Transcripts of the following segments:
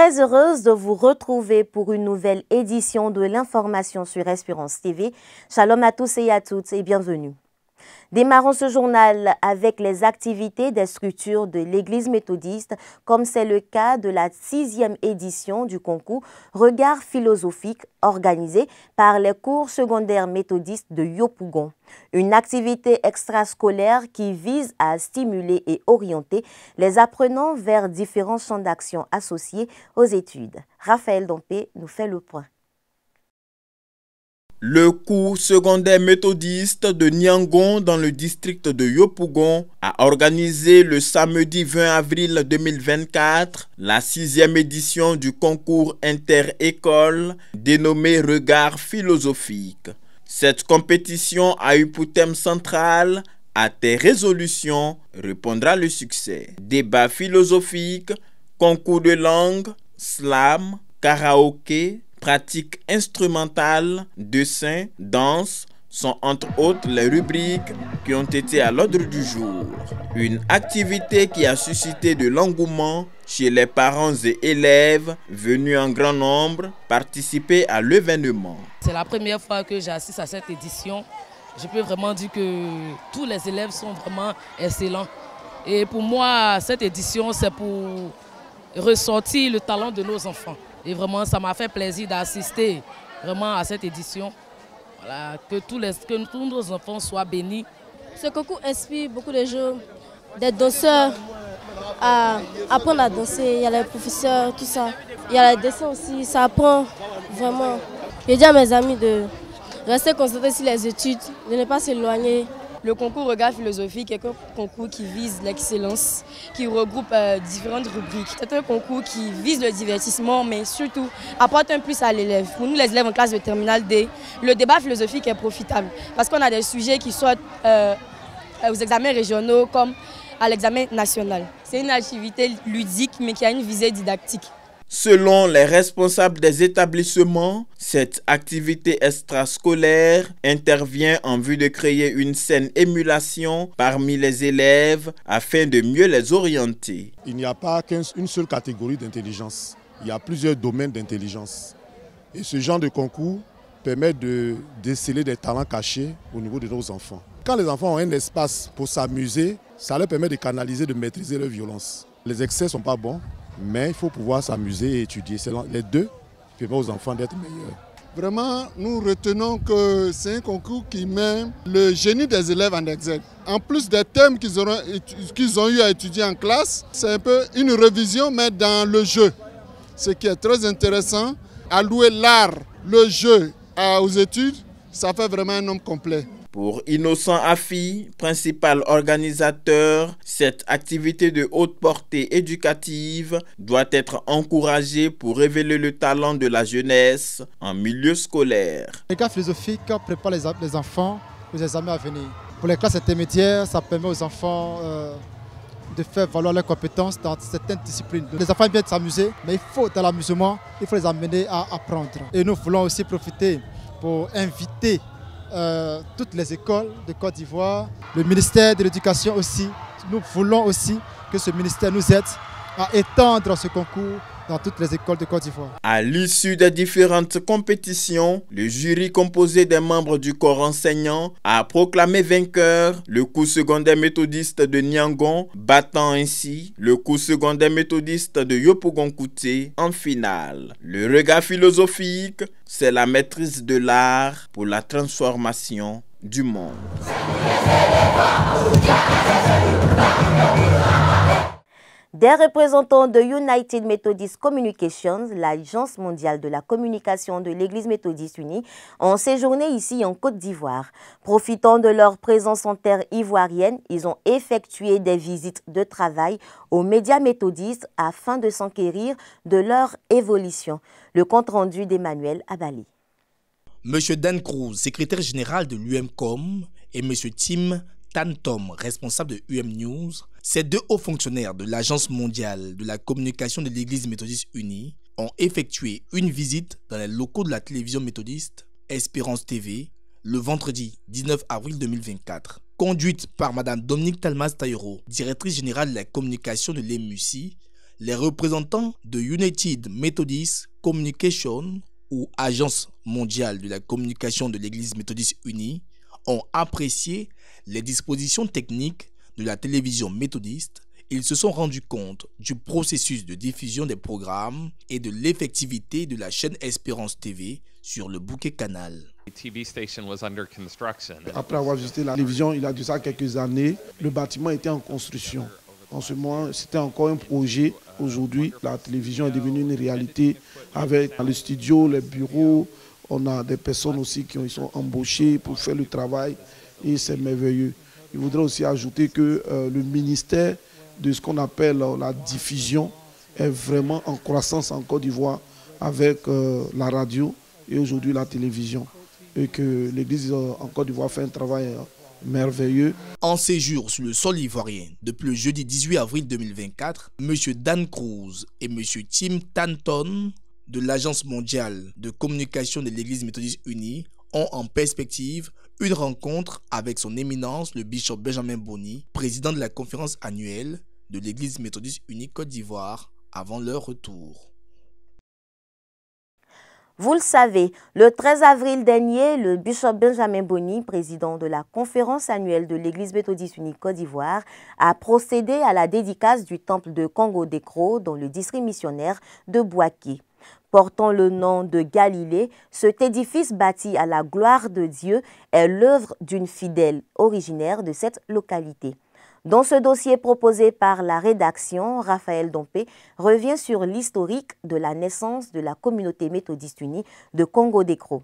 Très heureuse de vous retrouver pour une nouvelle édition de l'information sur Espérance TV. Shalom à tous et à toutes et bienvenue. Démarrons ce journal avec les activités des structures de l'Église méthodiste, comme c'est le cas de la 6e édition du concours Regard philosophique organisé par les cours secondaires méthodistes de Yopougon. Une activité extrascolaire qui vise à stimuler et orienter les apprenants vers différents champs d'action associés aux études. Raphaël Dompé nous fait le point. Le cours secondaire méthodiste de Niangon dans le district de Yopougon a organisé le samedi 20 avril 2024 la 6e édition du concours inter-école dénommé Regard philosophique. Cette compétition a eu pour thème central « À tes résolutions répondra le succès ». Débat philosophique, concours de langue, slam, karaoké, pratiques instrumentales, dessin, danse sont entre autres les rubriques qui ont été à l'ordre du jour. Une activité qui a suscité de l'engouement chez les parents et élèves venus en grand nombre participer à l'événement. C'est la première fois que j'assiste à cette édition. Je peux vraiment dire que tous les élèves sont vraiment excellents. Et pour moi, cette édition, c'est pour ressortir le talent de nos enfants. Et vraiment, ça m'a fait plaisir d'assister vraiment à cette édition. Voilà, que tous nos enfants soient bénis. Ce concours inspire beaucoup de gens, des danseurs à apprendre à danser. Il y a les professeurs, tout ça. Il y a les dessins aussi, ça apprend vraiment. Je dis à mes amis de rester concentrés sur les études, de ne pas s'éloigner. Le concours Regard philosophique est un concours qui vise l'excellence, qui regroupe différentes rubriques. C'est un concours qui vise le divertissement, mais surtout apporte un plus à l'élève. Pour nous, les élèves en classe de terminale D, le débat philosophique est profitable parce qu'on a des sujets qui sortent aux examens régionaux comme à l'examen national. C'est une activité ludique, mais qui a une visée didactique. Selon les responsables des établissements, cette activité extrascolaire intervient en vue de créer une saine émulation parmi les élèves afin de mieux les orienter. Il n'y a pas qu'une seule catégorie d'intelligence, il y a plusieurs domaines d'intelligence. Et ce genre de concours permet de déceler des talents cachés au niveau de nos enfants. Quand les enfants ont un espace pour s'amuser, ça leur permet de canaliser, de maîtriser leur violence. Les excès ne sont pas bons. Mais il faut pouvoir s'amuser et étudier. Les deux permettent aux enfants d'être meilleurs. Vraiment, nous retenons que c'est un concours qui met le génie des élèves en exergue. En plus des thèmes qu'ils ont eu à étudier en classe, c'est un peu une révision, mais dans le jeu. Ce qui est très intéressant, allouer l'art, le jeu aux études, ça fait vraiment un homme complet. Pour Innocent Afi, principal organisateur, cette activité de haute portée éducative doit être encouragée pour révéler le talent de la jeunesse en milieu scolaire. Le regard philosophique prépare les enfants aux examens à venir. Pour les classes intermédiaires, ça permet aux enfants de faire valoir leurs compétences dans certaines disciplines. Les enfants aiment bien s'amuser, mais dans l'amusement, il faut les amener à apprendre. Et nous voulons aussi profiter pour inviter toutes les écoles de Côte d'Ivoire, le ministère de l'Éducation aussi. Nous voulons aussi que ce ministère nous aide à étendre ce concours dans toutes les écoles de Côte d'Ivoire. À l'issue des différentes compétitions, le jury composé des membres du corps enseignant a proclamé vainqueur le cours secondaire méthodiste de Niangon, battant ainsi le cours secondaire méthodiste de Yopougon-Kouté en finale. Le regard philosophique, c'est la maîtrise de l'art pour la transformation du monde. Des représentants de United Methodist Communications, l'Agence mondiale de la communication de l'Église méthodiste unie, ont séjourné ici en Côte d'Ivoire. Profitant de leur présence en terre ivoirienne, ils ont effectué des visites de travail aux médias méthodistes afin de s'enquérir de leur évolution. Le compte-rendu d'Emmanuel Abali. M. Dan Cruz, secrétaire général de l'UMCOM, et M. Tim Tantom, responsable de UM News, ces deux hauts fonctionnaires de l'Agence mondiale de la communication de l'Église méthodiste unie ont effectué une visite dans les locaux de la télévision méthodiste Espérance TV le vendredi 19 avril 2024. Conduite par Mme Dominique Talmas Taïro, directrice générale de la communication de l'EMUCI, les représentants de United Methodist Communication ou Agence mondiale de la communication de l'Église méthodiste unie ont apprécié les dispositions techniques de la télévision méthodiste. Ils se sont rendus compte du processus de diffusion des programmes et de l'effectivité de la chaîne Espérance TV sur le bouquet canal. Après avoir visité la télévision, il y a de ça quelques années, le bâtiment était en construction. En ce moment, c'était encore un projet. Aujourd'hui, la télévision est devenue une réalité avec le studio, les bureaux. On a des personnes aussi qui sont embauchées pour faire le travail et c'est merveilleux. Je voudrais aussi ajouter que le ministère de ce qu'on appelle la diffusion est vraiment en croissance en Côte d'Ivoire avec la radio et aujourd'hui la télévision. Et que l'Église en Côte d'Ivoire fait un travail merveilleux. En séjour sur le sol ivoirien depuis le jeudi 18 avril 2024, M. Dan Cruz et M. Tim Tanton de l'Agence mondiale de communication de l'Église méthodiste unie ont en perspective une rencontre avec son éminence le bishop Benjamin Boni, président de la conférence annuelle de l'Église méthodiste unie Côte d'Ivoire, avant leur retour. Vous le savez, le 13 avril dernier, le bishop Benjamin Boni, président de la conférence annuelle de l'Église méthodiste unie Côte d'Ivoire, a procédé à la dédicace du temple de Congo-Décro dans le district missionnaire de Bouaké. Portant le nom de Galilée, cet édifice bâti à la gloire de Dieu est l'œuvre d'une fidèle originaire de cette localité. Dans ce dossier proposé par la rédaction, Raphaël Dompé revient sur l'historique de la naissance de la communauté méthodiste unie de Congo-Décro.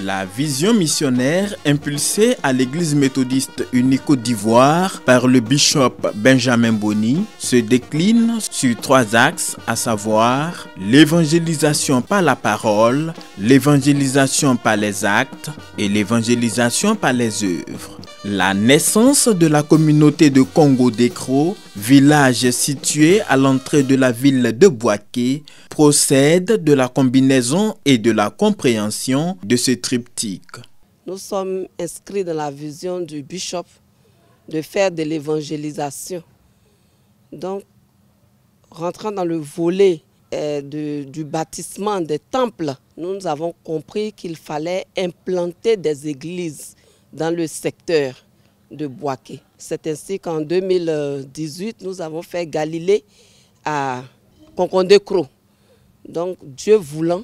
La vision missionnaire impulsée à l'Église méthodiste unie Côte d'Ivoire par le bishop Benjamin Boni se décline sur 3 axes, à savoir l'évangélisation par la parole, l'évangélisation par les actes et l'évangélisation par les œuvres. La naissance de la communauté de Congo-Décro, village situé à l'entrée de la ville de Bouaké, procède de la combinaison et de la compréhension de ce triptyque. Nous sommes inscrits dans la vision du bishop de faire de l'évangélisation. Donc, rentrant dans le volet du bâtissement des temples, nous avons compris qu'il fallait implanter des églises dans le secteur de Bouaké. C'est ainsi qu'en 2018, nous avons fait Galilée à Congo-Décro. Donc, Dieu voulant,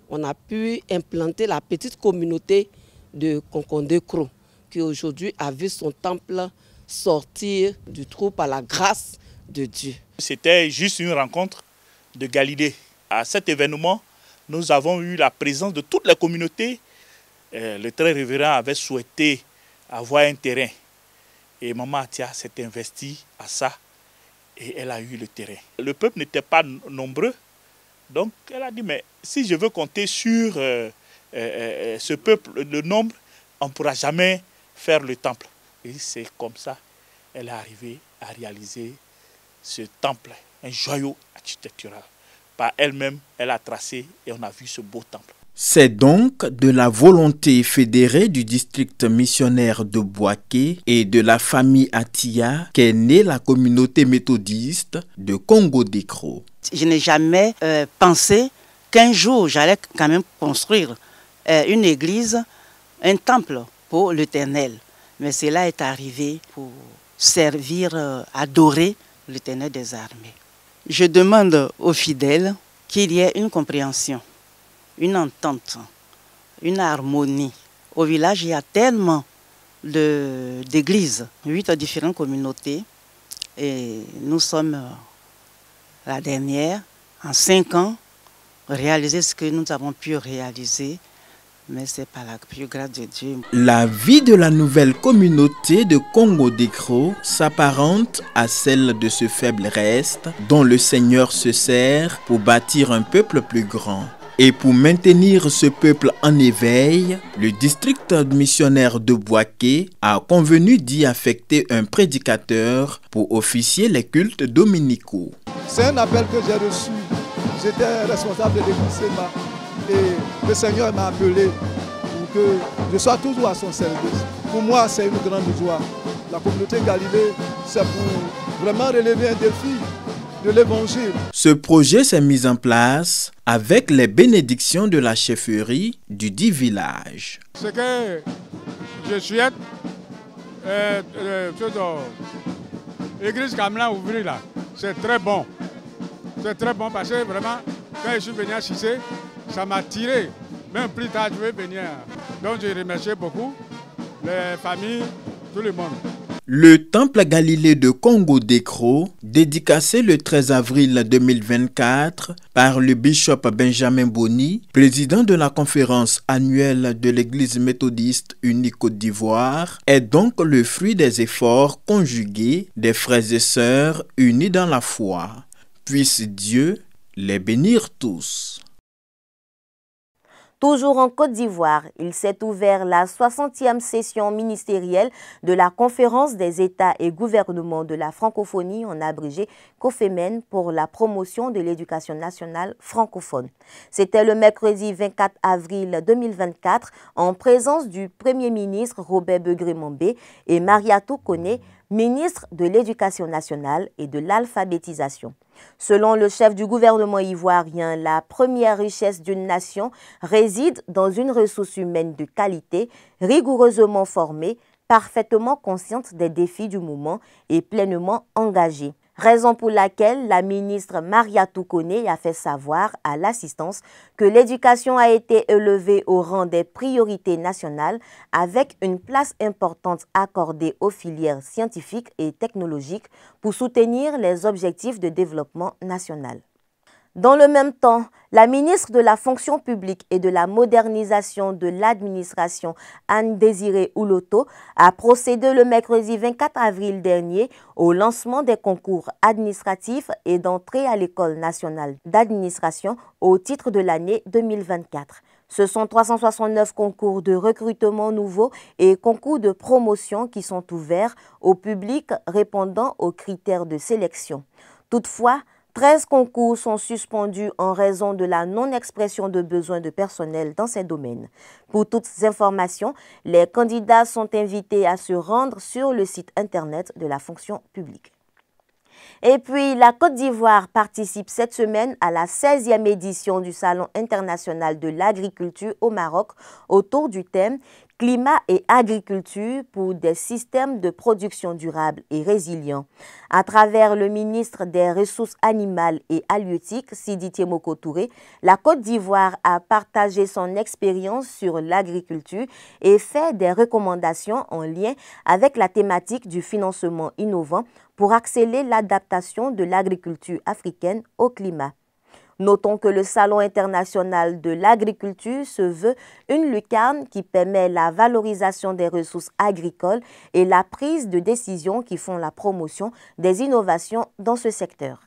on a pu implanter la petite communauté de Congo-Décro, qui aujourd'hui a vu son temple sortir du trou par la grâce de Dieu. C'était juste une rencontre de Galilée. À cet événement, nous avons eu la présence de toute la communauté. Le très révérend avait souhaité avoir un terrain. Et Maman Atia s'est investie à ça et elle a eu le terrain. Le peuple n'était pas nombreux. Donc elle a dit, mais si je veux compter sur ce peuple, le nombre, on ne pourra jamais faire le temple. Et c'est comme ça qu'elle est arrivée à réaliser ce temple, un joyau architectural. Par elle-même, elle a tracé et on a vu ce beau temple. C'est donc de la volonté fédérée du district missionnaire de Bouaké et de la famille Atia qu'est née la communauté méthodiste de Congo-Décro. Je n'ai jamais pensé qu'un jour j'allais quand même construire une église, un temple pour l'Éternel. Mais cela est arrivé pour servir, adorer l'Éternel des armées. Je demande aux fidèles qu'il y ait une compréhension, une entente, une harmonie. Au village, il y a tellement d'églises, 8 différentes communautés. Et nous sommes la dernière, en 5 ans, réaliser ce que nous avons pu réaliser. Mais c'est par la plus grâce de Dieu. La vie de la nouvelle communauté de Congo-Décro s'apparente à celle de ce faible reste dont le Seigneur se sert pour bâtir un peuple plus grand. Et pour maintenir ce peuple en éveil, le district missionnaire de Bouaké a convenu d'y affecter un prédicateur pour officier les cultes dominicaux. C'est un appel que j'ai reçu. J'étais responsable de l'église Séma et le Seigneur m'a appelé pour que je sois toujours à son service. Pour moi, c'est une grande joie la communauté Galilée, c'est pour vraiment relever un défi de l'évangile. Ce projet s'est mis en place avec les bénédictions de la chefferie du dit village. Ce que je souhaite, l'église Kamlan ouvrir là, c'est très bon. C'est très bon parce que vraiment, quand je suis venu à Cissé, ça m'a tiré. Même plus tard, je vais venir. Donc je remercie beaucoup les familles, tout le monde. Le temple Galilée de Congo-Décro, dédicacé le 13 avril 2024 par le bishop Benjamin Boni, président de la conférence annuelle de l'Église méthodiste unie Côte d'Ivoire, est donc le fruit des efforts conjugués des frères et sœurs unis dans la foi. Puisse Dieu les bénir tous. Toujours en Côte d'Ivoire, il s'est ouvert la 60e session ministérielle de la Conférence des États et gouvernements de la francophonie, en abrégé COFEMEN, pour la promotion de l'éducation nationale francophone. C'était le mercredi 24 avril 2024 en présence du Premier ministre Robert Begré-Mambé et Mariatou Koné, ministre de l'Éducation nationale et de l'alphabétisation. Selon le chef du gouvernement ivoirien, la première richesse d'une nation réside dans une ressource humaine de qualité, rigoureusement formée, parfaitement consciente des défis du moment et pleinement engagée. Raison pour laquelle la ministre Mariatou Koné a fait savoir à l'assistance que l'éducation a été élevée au rang des priorités nationales avec une place importante accordée aux filières scientifiques et technologiques pour soutenir les objectifs de développement national. Dans le même temps, la ministre de la Fonction publique et de la modernisation de l'administration, Anne-Désirée Ouloto, a procédé le mercredi 24 avril dernier au lancement des concours administratifs et d'entrée à l'École nationale d'administration au titre de l'année 2024. Ce sont 369 concours de recrutement nouveaux et concours de promotion qui sont ouverts au public répondant aux critères de sélection. Toutefois, 13 concours sont suspendus en raison de la non-expression de besoins de personnel dans ces domaines. Pour toutes ces informations, les candidats sont invités à se rendre sur le site internet de la fonction publique. Et puis, la Côte d'Ivoire participe cette semaine à la 16e édition du Salon international de l'agriculture au Maroc autour du thème « Climat et agriculture pour des systèmes de production durables et résilients ». À travers le ministre des Ressources animales et halieutiques, Sidi Tiemoko Touré, la Côte d'Ivoire a partagé son expérience sur l'agriculture et fait des recommandations en lien avec la thématique du financement innovant pour accélérer l'adaptation de l'agriculture africaine au climat. Notons que le Salon international de l'agriculture se veut une lucarne qui permet la valorisation des ressources agricoles et la prise de décisions qui font la promotion des innovations dans ce secteur.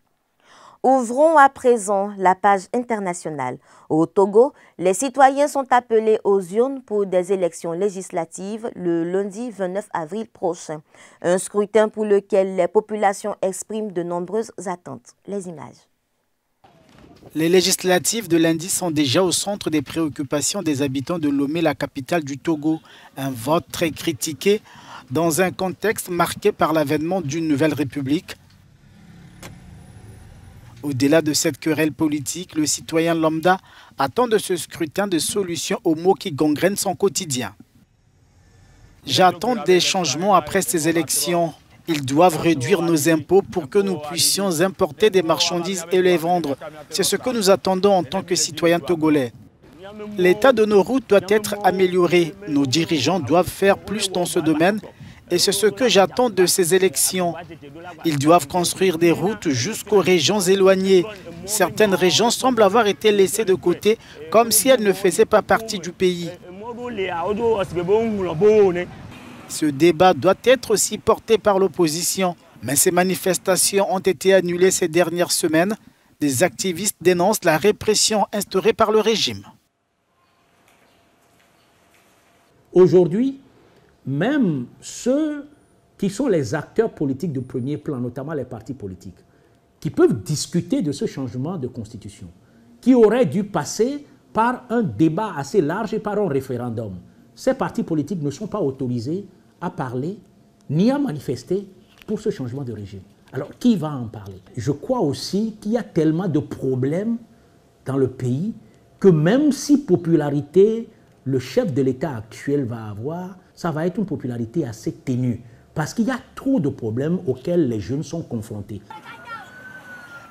Ouvrons à présent la page internationale. Au Togo, les citoyens sont appelés aux urnes pour des élections législatives le lundi 29 avril prochain. Un scrutin pour lequel les populations expriment de nombreuses attentes. Les images. Les législatives de lundi sont déjà au centre des préoccupations des habitants de Lomé, la capitale du Togo. Un vote très critiqué dans un contexte marqué par l'avènement d'une nouvelle république. Au-delà de cette querelle politique, le citoyen lambda attend de ce scrutin des solutions aux maux qui gangrènent son quotidien. J'attends des changements après ces élections. Ils doivent réduire nos impôts pour que nous puissions importer des marchandises et les vendre. C'est ce que nous attendons en tant que citoyens togolais. L'état de nos routes doit être amélioré. Nos dirigeants doivent faire plus dans ce domaine et c'est ce que j'attends de ces élections. Ils doivent construire des routes jusqu'aux régions éloignées. Certaines régions semblent avoir été laissées de côté comme si elles ne faisaient pas partie du pays. Ce débat doit être aussi porté par l'opposition. Mais ces manifestations ont été annulées ces dernières semaines. Des activistes dénoncent la répression instaurée par le régime. Aujourd'hui, même ceux qui sont les acteurs politiques de premier plan, notamment les partis politiques, qui peuvent discuter de ce changement de constitution, qui aurait dû passer par un débat assez large et par un référendum. Ces partis politiques ne sont pas autorisés à parler ni à manifester pour ce changement de régime. Alors, qui va en parler? Je crois aussi qu'il y a tellement de problèmes dans le pays que même si popularité le chef de l'État actuel va avoir, ça va être une popularité assez ténue parce qu'il y a trop de problèmes auxquels les jeunes sont confrontés.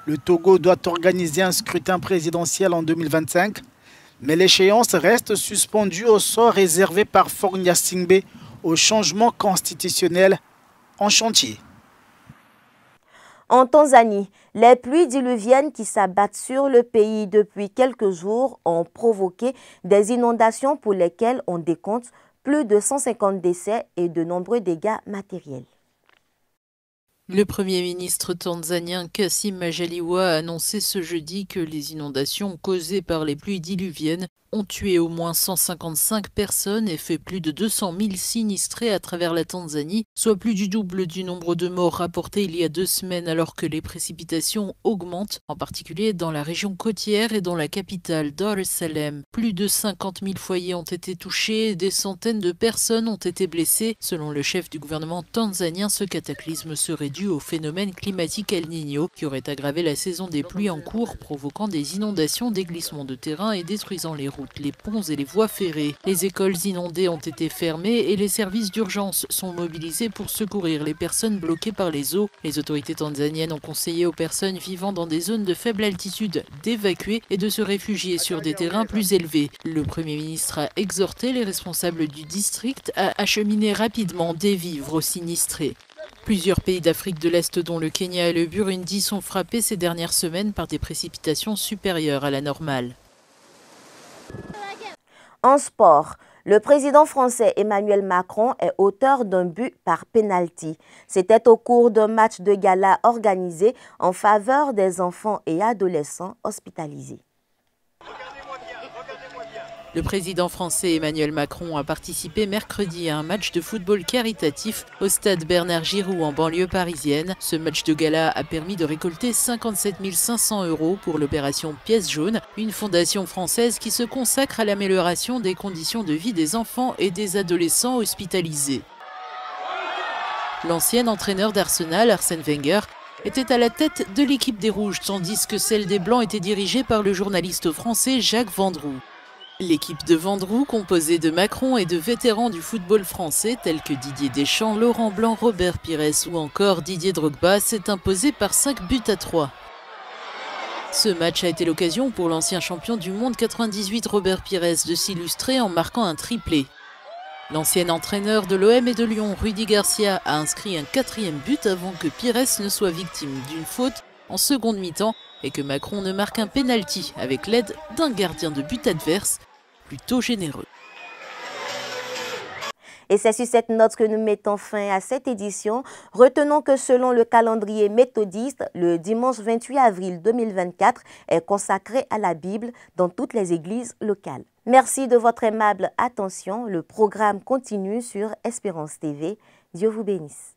Le Togo doit organiser un scrutin présidentiel en 2025, mais l'échéance reste suspendue au sort réservé par Faure Gnassingbé au changement constitutionnel en chantier. En Tanzanie, les pluies diluviennes qui s'abattent sur le pays depuis quelques jours ont provoqué des inondations pour lesquelles on décompte plus de 150 décès et de nombreux dégâts matériels. Le Premier ministre tanzanien Kassim Majaliwa a annoncé ce jeudi que les inondations causées par les pluies diluviennes ont tué au moins 155 personnes et fait plus de 200 000 sinistrés à travers la Tanzanie, soit plus du double du nombre de morts rapportés il y a 2 semaines alors que les précipitations augmentent, en particulier dans la région côtière et dans la capitale Dar es Salaam. Plus de 50 000 foyers ont été touchés et des centaines de personnes ont été blessées. Selon le chef du gouvernement tanzanien, ce cataclysme serait dû au phénomène climatique El Niño qui aurait aggravé la saison des pluies en cours, provoquant des inondations, des glissements de terrain et détruisant les routes, les ponts et les voies ferrées. Les écoles inondées ont été fermées et les services d'urgence sont mobilisés pour secourir les personnes bloquées par les eaux. Les autorités tanzaniennes ont conseillé aux personnes vivant dans des zones de faible altitude d'évacuer et de se réfugier sur des terrains plus élevés. Le Premier ministre a exhorté les responsables du district à acheminer rapidement des vivres aux sinistrés. Plusieurs pays d'Afrique de l'Est, dont le Kenya et le Burundi, sont frappés ces dernières semaines par des précipitations supérieures à la normale. En sport, le président français Emmanuel Macron est auteur d'un but par pénalty. C'était au cours d'un match de gala organisé en faveur des enfants et adolescents hospitalisés. Le président français Emmanuel Macron a participé mercredi à un match de football caritatif au stade Bernard Giroux en banlieue parisienne. Ce match de gala a permis de récolter 57 500 € pour l'opération Pièce jaune, une fondation française qui se consacre à l'amélioration des conditions de vie des enfants et des adolescents hospitalisés. L'ancien entraîneur d'Arsenal, Arsène Wenger, était à la tête de l'équipe des Rouges, tandis que celle des Blancs était dirigée par le journaliste français Jacques Vendroux. L'équipe de Vendroux, composée de Macron et de vétérans du football français tels que Didier Deschamps, Laurent Blanc, Robert Pires ou encore Didier Drogba, s'est imposée par 5-3. Ce match a été l'occasion pour l'ancien champion du monde 98 Robert Pires de s'illustrer en marquant un triplé. L'ancien entraîneur de l'OM et de Lyon, Rudy Garcia, a inscrit un 4e but avant que Pires ne soit victime d'une faute en seconde mi-temps et que Macron ne marque un pénalty avec l'aide d'un gardien de but adverse plutôt généreux. Et c'est sur cette note que nous mettons fin à cette édition. Retenons que selon le calendrier méthodiste, le dimanche 28 avril 2024 est consacré à la Bible dans toutes les églises locales. Merci de votre aimable attention. Le programme continue sur Espérance TV. Dieu vous bénisse.